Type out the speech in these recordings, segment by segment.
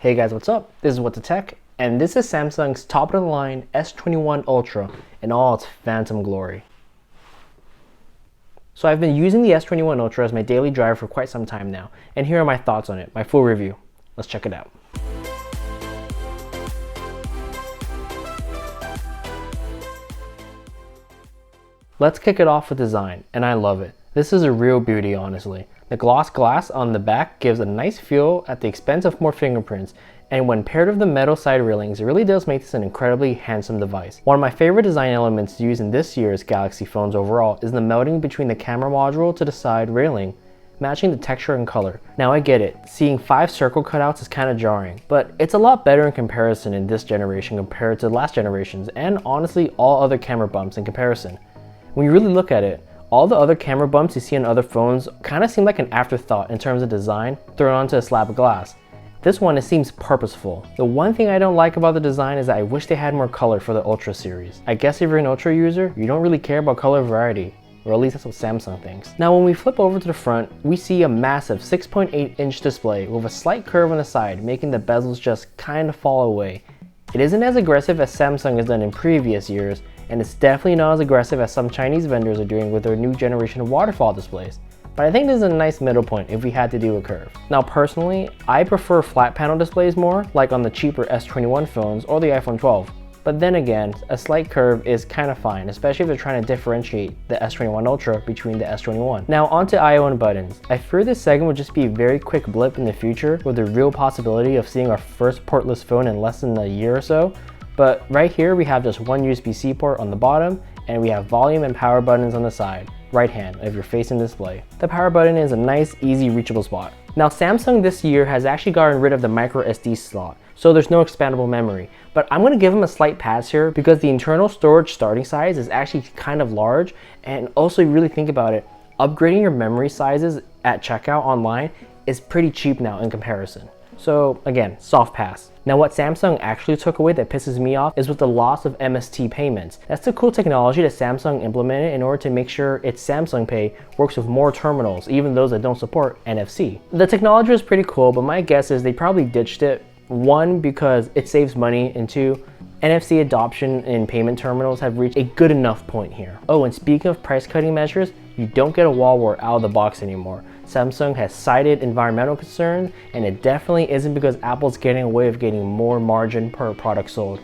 Hey guys, what's up? This is What the Tech, and this is Samsung's top-of-the-line S21 Ultra in all its phantom glory. So I've been using the S21 Ultra as my daily driver for quite some time now, and here are my thoughts on it, my full review. Let's check it out. Let's kick it off with design, and I love it. This is a real beauty, honestly. The gloss glass on the back gives a nice feel at the expense of more fingerprints, and when paired with the metal side railings, it really does make this an incredibly handsome device. One of my favorite design elements used in this year's Galaxy phones overall is the melding between the camera module to the side railing, matching the texture and color. Now I get it, seeing 5 circle cutouts is kind of jarring, but it's a lot better in comparison in this generation compared to last generations, and honestly all other camera bumps in comparison. When you really look at it, all the other camera bumps you see on other phones kind of seem like an afterthought in terms of design thrown onto a slab of glass. This one, it seems purposeful. The one thing I don't like about the design is that I wish they had more color for the Ultra series. I guess if you're an Ultra user, you don't really care about color variety, or at least that's what Samsung thinks. Now when we flip over to the front, we see a massive 6.8-inch display with a slight curve on the side, making the bezels just kind of fall away. It isn't as aggressive as Samsung has done in previous years, and it's definitely not as aggressive as some Chinese vendors are doing with their new generation of waterfall displays. But I think this is a nice middle point if we had to do a curve. Now personally, I prefer flat panel displays more, like on the cheaper S21 phones or the iPhone 12. But then again, a slight curve is kind of fine, especially if they're trying to differentiate the S21 Ultra between the S21. Now onto I/O and buttons. I fear this segment would just be a very quick blip in the future with the real possibility of seeing our first portless phone in less than a year or so. But right here we have just one USB-C port on the bottom, and we have volume and power buttons on the side, right hand if you're facing the display. The power button is a nice, easy reachable spot. Now Samsung this year has actually gotten rid of the micro SD slot, so there's no expandable memory. But I'm going to give them a slight pass here because the internal storage starting size is actually kind of large, and also you really think about it, upgrading your memory sizes at checkout online is pretty cheap now in comparison. So again, soft pass. Now what Samsung actually took away that pisses me off is with the loss of MST payments. That's the cool technology that Samsung implemented in order to make sure its Samsung Pay works with more terminals, even those that don't support NFC. The technology is pretty cool, but my guess is they probably ditched it. 1, because it saves money, and 2, NFC adoption in payment terminals have reached a good enough point here. Oh, and speaking of price cutting measures, you don't get a wall wart out of the box anymore. Samsung has cited environmental concerns, and it definitely isn't because Apple's getting away with getting more margin per product sold.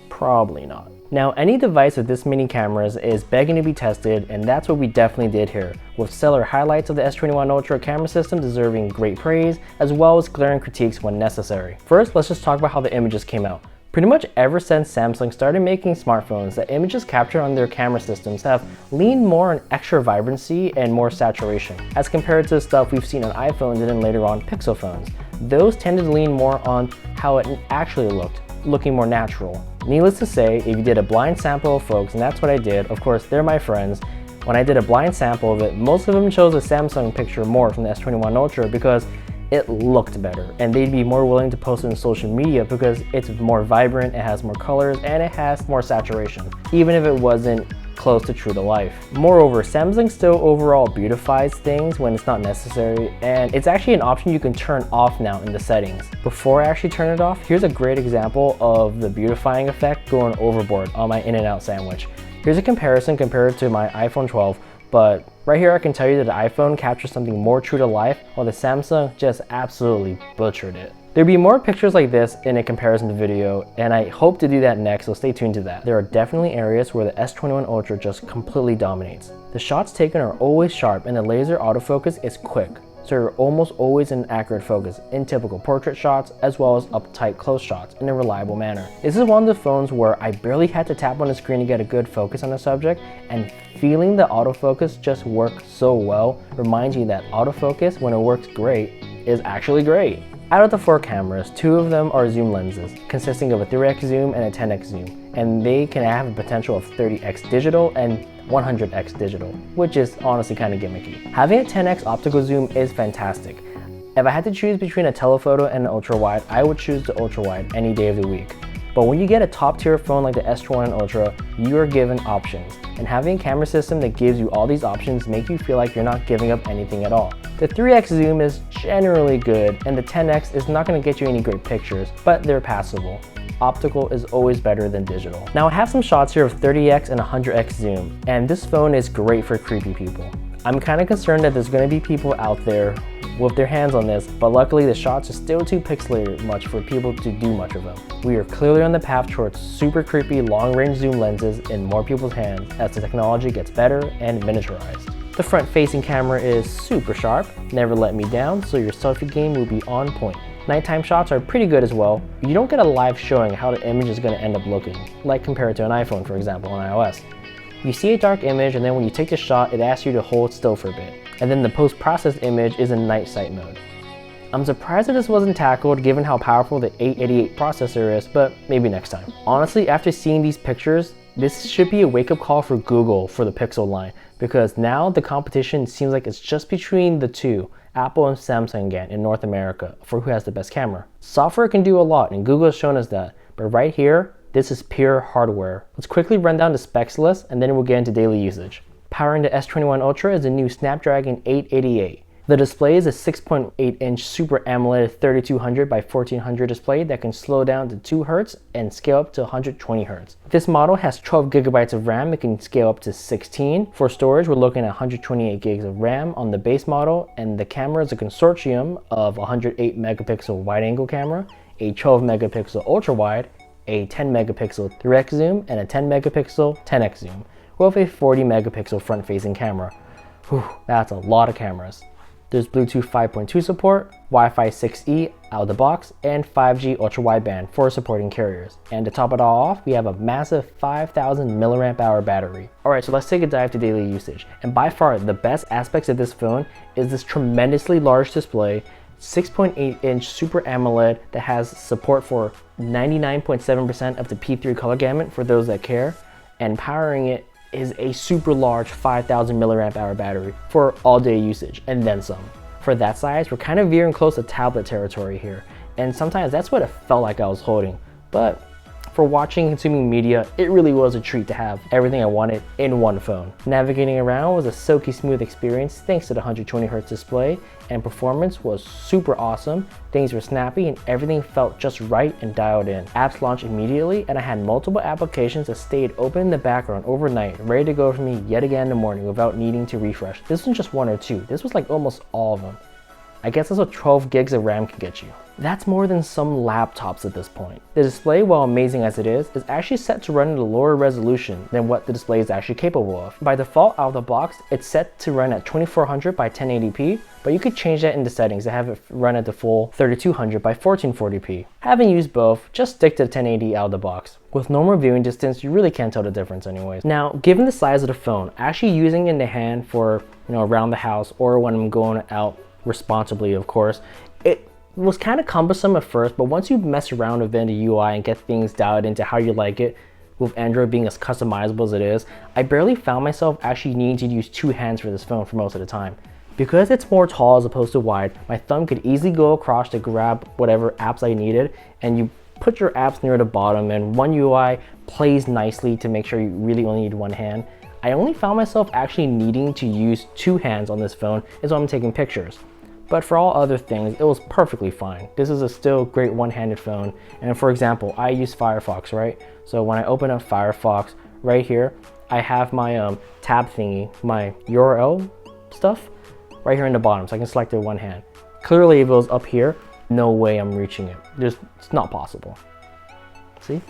Probably not. Now any device with this many cameras is begging to be tested, and that's what we definitely did here, with stellar highlights of the S21 Ultra camera system deserving great praise, as well as glaring critiques when necessary. First, let's just talk about how the images came out. Pretty much ever since Samsung started making smartphones, the images captured on their camera systems have leaned more on extra vibrancy and more saturation, as compared to the stuff we've seen on iPhones and then later on Pixel phones. Those tended to lean more on how it actually looked, looking more natural. Needless to say, if you did a blind sample of folks, and that's what I did, of course they're my friends, when I did a blind sample of it, most of them chose a Samsung picture more from the S21 Ultra because it looked better, and they'd be more willing to post it on social media because it's more vibrant, it has more colors, and it has more saturation, even if it wasn't close to true to life. Moreover, Samsung still overall beautifies things when it's not necessary, and it's actually an option you can turn off now in the settings. Before I actually turn it off, here's a great example of the beautifying effect going overboard on my In-N-Out sandwich. Here's a comparison compared to my iPhone 12, but right here I can tell you that the iPhone captures something more true to life, while the Samsung just absolutely butchered it. There'll be more pictures like this in a comparison video, and I hope to do that next, so stay tuned to that. There are definitely areas where the S21 Ultra just completely dominates. The shots taken are always sharp, and the laser autofocus is quick, so you're almost always in accurate focus in typical portrait shots as well as uptight close shots in a reliable manner. This is one of the phones where I barely had to tap on the screen to get a good focus on the subject, and feeling the autofocus just work so well reminds you that autofocus, when it works great, is actually great. Out of the 4 cameras, 2 of them are zoom lenses, consisting of a 3x zoom and a 10x zoom, and they can have a potential of 30x digital and 100x digital, which is honestly kind of gimmicky. Having a 10x optical zoom is fantastic. If I had to choose between a telephoto and an ultra wide, I would choose the ultra wide any day of the week. But when you get a top tier phone like the S21 Ultra, you are given options. And having a camera system that gives you all these options make you feel like you're not giving up anything at all. The 3x zoom is generally good, and the 10x is not going to get you any great pictures, but they're passable. Optical is always better than digital. Now I have some shots here of 30x and 100x zoom, and this phone is great for creepy people. I'm kind of concerned that there's going to be people out there with their hands on this, but luckily the shots are still too pixelated much for people to do much of them. We are clearly on the path towards super creepy long-range zoom lenses in more people's hands as the technology gets better and miniaturized. The front-facing camera is super sharp, never let me down, so your selfie game will be on point. Nighttime shots are pretty good as well, but you don't get a live showing how the image is going to end up looking, like compared to an iPhone, for example, on iOS. You see a dark image, and then when you take the shot, it asks you to hold still for a bit. And then the post-processed image is in night sight mode. I'm surprised that this wasn't tackled given how powerful the 888 processor is, but maybe next time. Honestly, after seeing these pictures, this should be a wake-up call for Google for the Pixel line, because now the competition seems like it's just between the two, Apple and Samsung again, in North America, for who has the best camera. Software can do a lot, and Google has shown us that, but right here, this is pure hardware. Let's quickly run down the specs list, and then we'll get into daily usage. Powering the S21 Ultra is the new Snapdragon 888. The display is a 6.8-inch Super AMOLED 3200 by 1400 display that can slow down to 2 Hz and scale up to 120 Hz. This model has 12 gigabytes of RAM. It can scale up to 16. For storage, we're looking at 128 gigs of RAM on the base model, and the camera is a consortium of 108 megapixel wide-angle camera, a 12 megapixel ultra-wide, a 10 megapixel 3x zoom, and a 10 megapixel 10x zoom, with a 40 megapixel front-facing camera. Whew, that's a lot of cameras. There's Bluetooth 5.2 support, Wi-Fi 6E out of the box, and 5G ultra-wideband for supporting carriers. And to top it all off, we have a massive 5,000 mAh battery. Alright, so let's take a dive to daily usage. And by far, the best aspects of this phone is this tremendously large display, 6.8-inch Super AMOLED that has support for 99.7% of the P3 color gamut for those that care, and powering it is a super large 5,000 mAh battery for all day usage and then some. For that size, we're kind of veering close to tablet territory here, and sometimes that's what it felt like I was holding. But for watching and consuming media, it really was a treat to have everything I wanted in one phone. Navigating around was a silky smooth experience thanks to the 120Hz display, and performance was super awesome. Things were snappy and everything felt just right and dialed in. Apps launched immediately, and I had multiple applications that stayed open in the background overnight, ready to go for me yet again in the morning without needing to refresh. This wasn't just one or two, this was like almost all of them. I guess that's what 12 gigs of RAM can get you. That's more than some laptops at this point. The display, while amazing as it is actually set to run at a lower resolution than what the display is actually capable of. By default, out of the box, it's set to run at 2400 by 1080p, but you could change that in the settings to have it run at the full 3200 by 1440p. Having used both, just stick to 1080 out of the box. With normal viewing distance, you really can't tell the difference anyways. Now, given the size of the phone, actually using it in the hand for, around the house or when I'm going out responsibly, of course, it was kind of cumbersome at first, but once you mess around with the UI and get things dialed into how you like it, with Android being as customizable as it is, I barely found myself actually needing to use two hands for this phone for most of the time. Because it's more tall as opposed to wide, my thumb could easily go across to grab whatever apps I needed, and you put your apps near the bottom, and one UI plays nicely to make sure you really only need one hand. I only found myself actually needing to use two hands on this phone is when I'm taking pictures. But for all other things, it was perfectly fine. This is a still great one-handed phone. And for example, I use Firefox, right? So when I open up Firefox, right here, I have my tab thingy, my URL stuff, right here in the bottom, so I can select it with one hand. Clearly, if it was up here, no way I'm reaching it. It's not possible. See?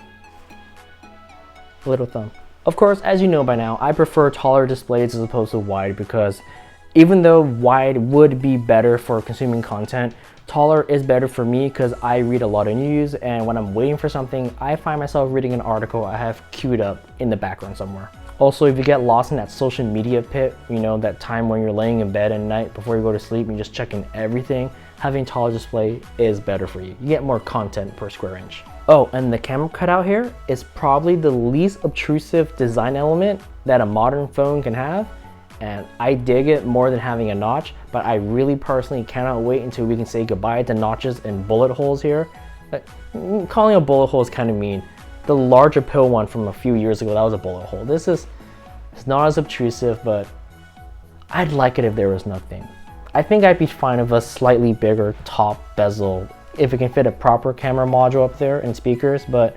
Little thumb. Of course, as you know by now, I prefer taller displays as opposed to wide because even though wide would be better for consuming content, taller is better for me because I read a lot of news, and when I'm waiting for something, I find myself reading an article I have queued up in the background somewhere. Also, if you get lost in that social media pit, that time when you're laying in bed at night before you go to sleep and you're just checking everything, having a taller display is better for you. You get more content per square inch. Oh, and the camera cutout here is probably the least obtrusive design element that a modern phone can have. And I dig it more than having a notch, but I really personally cannot wait until we can say goodbye to notches and bullet holes here. Calling a bullet hole is kind of mean. The larger pill one from a few years ago, that was a bullet hole. This is, it's not as obtrusive, but I'd like it if there was nothing. I think I'd be fine with a slightly bigger top bezel if it can fit a proper camera module up there and speakers, but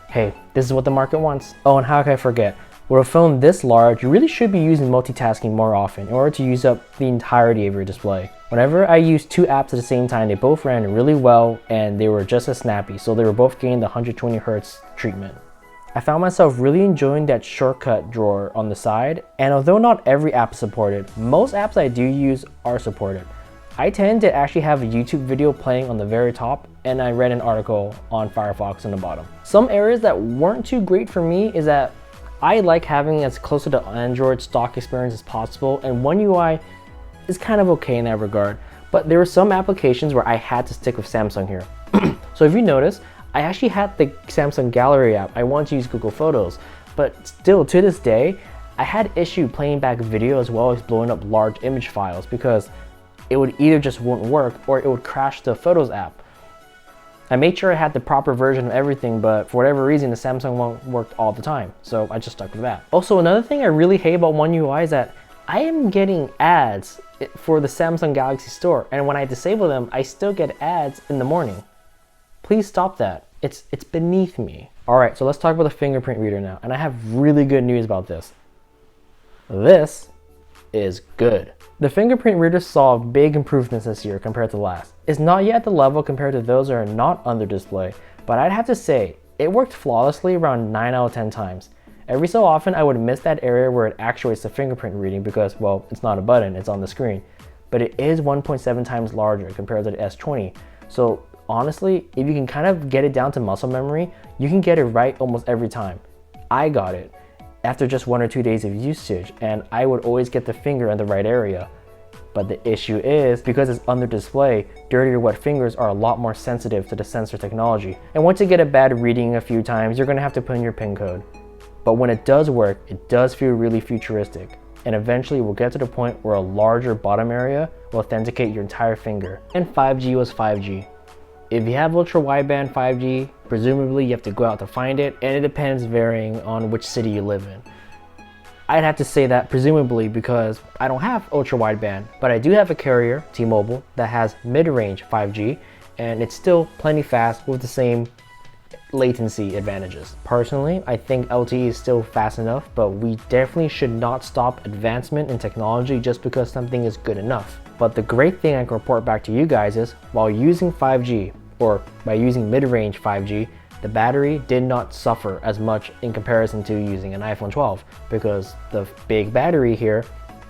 hey, this is what the market wants. Oh, and how could I forget? With a phone this large, you really should be using multitasking more often in order to use up the entirety of your display. Whenever I used 2 apps at the same time, they both ran really well and they were just as snappy, so they were both getting the 120 Hz treatment. I found myself really enjoying that shortcut drawer on the side, and although not every app is supported, most apps I do use are supported. I tend to actually have a YouTube video playing on the very top, and I read an article on Firefox on the bottom. Some areas that weren't too great for me is that I like having as close to the Android stock experience as possible, and One UI is kind of okay in that regard, but there were some applications where I had to stick with Samsung here. So if you notice, I actually had the Samsung Gallery app. I wanted to use Google Photos, but still to this day, I had issue playing back video as well as blowing up large image files because it would either just wouldn't work or it would crash the Photos app. I made sure I had the proper version of everything, but for whatever reason, the Samsung one worked all the time, so I just stuck with that. Also, another thing I really hate about One UI is that I am getting ads for the Samsung Galaxy Store, and when I disable them, I still get ads in the morning. Please stop that. It's beneath me. All right, so let's talk about the fingerprint reader now, and I have really good news about this. This is good. The fingerprint reader saw big improvements this year compared to last. It's not yet at the level compared to those that are not under display, but I'd have to say it worked flawlessly around 9 out of 10 times. Every so often I would miss that area where it actuates the fingerprint reading because, well, it's not a button, it's on the screen. But it is 1.7 times larger compared to the S20. So honestly, if you can kind of get it down to muscle memory, you can get it right almost every time. I got it after just 1 or 2 days of usage, and I would always get the finger in the right area. But the issue is, because it's under display, dirty or wet fingers are a lot more sensitive to the sensor technology. And once you get a bad reading a few times, you're gonna have to put in your PIN code. But when it does work, it does feel really futuristic. And eventually we'll get to the point where a larger bottom area will authenticate your entire finger. And 5G was 5G. If you have ultra wideband 5G, presumably you have to go out to find it, and it depends varying on which city you live in. I'd have to say that presumably because I don't have ultra wideband, but I do have a carrier, T-Mobile, that has mid-range 5G, and it's still plenty fast with the same latency advantages. Personally, I think LTE is still fast enough, but we definitely should not stop advancement in technology just because something is good enough. But the great thing I can report back to you guys is, while using 5G, or by using mid-range 5G, the battery did not suffer as much in comparison to using an iPhone 12, because the big battery here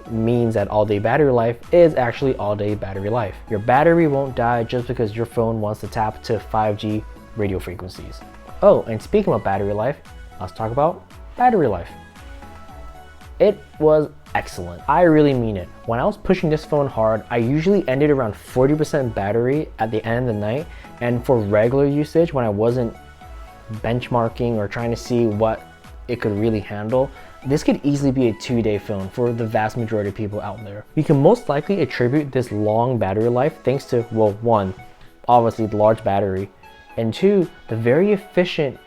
means that all-day battery life is actually all-day battery life. Your battery won't die just because your phone wants to tap to 5G radio frequencies. Oh, and speaking of battery life, let's talk about battery life. It was excellent. I really mean it. When I was pushing this phone hard, I usually ended around 40% battery at the end of the night, and for regular usage, when I wasn't benchmarking or trying to see what it could really handle, this could easily be a 2-day phone for the vast majority of people out there. You can most likely attribute this long battery life thanks to, well, 1, obviously the large battery, and 2, the very efficient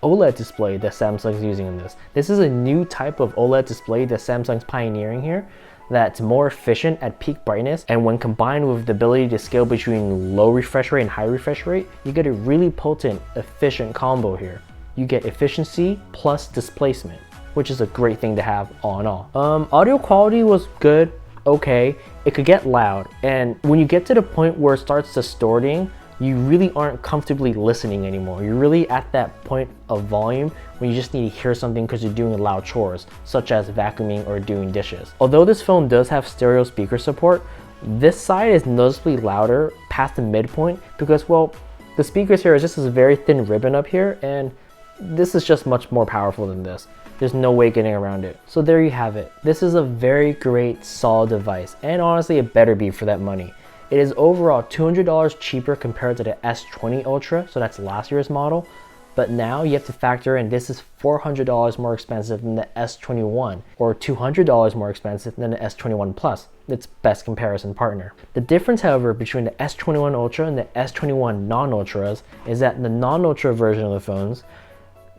OLED display that Samsung's using in this. This is a new type of OLED display that Samsung's pioneering here that's more efficient at peak brightness, and when combined with the ability to scale between low refresh rate and high refresh rate, you get a really potent, efficient combo here. You get efficiency plus displacement, which is a great thing to have all in all. Audio quality was good, okay. It could get loud, and when you get to the point where it starts distorting, you really aren't comfortably listening anymore. You're really at that point of volume when you just need to hear something because you're doing loud chores, such as vacuuming or doing dishes. Although this phone does have stereo speaker support, this side is noticeably louder past the midpoint because, well, the speakers here is just this very thin ribbon up here, and this is just much more powerful than this. There's no way getting around it. So there you have it. This is a very great, solid device, and honestly, it better be for that money. It is overall $200 cheaper compared to the S20 Ultra, so that's last year's model, But now you have to factor in this is $400 more expensive than the S21 or $200 more expensive than the S21 Plus, its best comparison partner. The difference, however, between the S21 Ultra and the S21 non-Ultras is that the non-Ultra version of the phones,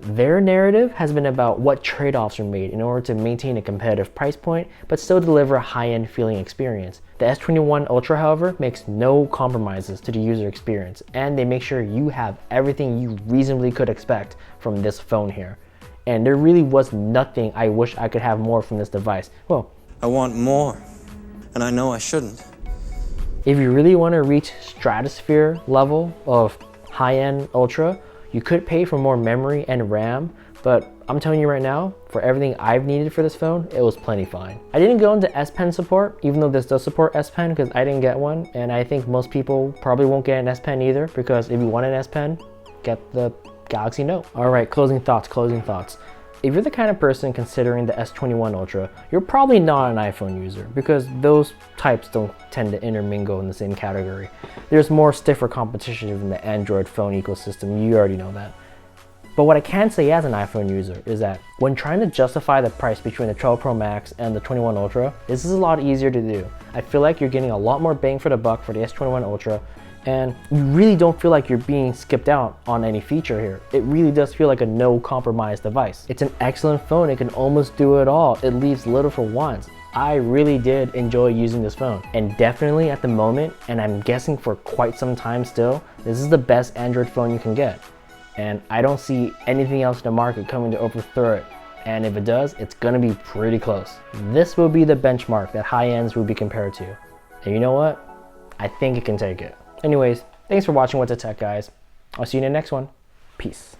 their narrative has been about what trade-offs are made in order to maintain a competitive price point but still deliver a high-end feeling experience. The S21 Ultra, however, makes no compromises to the user experience, and they make sure you have everything you reasonably could expect from this phone here. And there really was nothing I wish I could have more from this device. Well, I want more, and I know I shouldn't. if you really want to reach stratosphere level of high-end Ultra, you could pay for more memory and RAM, but I'm telling you right now, for everything I've needed for this phone, it was plenty fine. I didn't go into S Pen support, even though this does support S Pen, because I didn't get one, and I think most people probably won't get an S Pen either, because if you want an S Pen, get the Galaxy Note. All right, closing thoughts. If you're the kind of person considering the S21 Ultra, you're probably not an iPhone user because those types don't tend to intermingle in the same category. There's more stiffer competition in the Android phone ecosystem, you already know that. But what I can say as an iPhone user is that when trying to justify the price between the 12 Pro Max and the 21 Ultra, this is a lot easier to do. I feel like you're getting a lot more bang for the buck for the S21 Ultra, and you really don't feel like you're being skipped out on any feature here. It really does feel like a no compromise device. It's an excellent phone, it can almost do it all. It leaves little for wants. I really did enjoy using this phone, and definitely at the moment, and I'm guessing for quite some time still, this is the best Android phone you can get. And I don't see anything else in the market coming to overthrow it. And if it does, it's gonna be pretty close. This will be the benchmark that high ends will be compared to. And you know what? I think it can take it. Anyways, thanks for watching What the Tech, guys. I'll see you in the next one. Peace.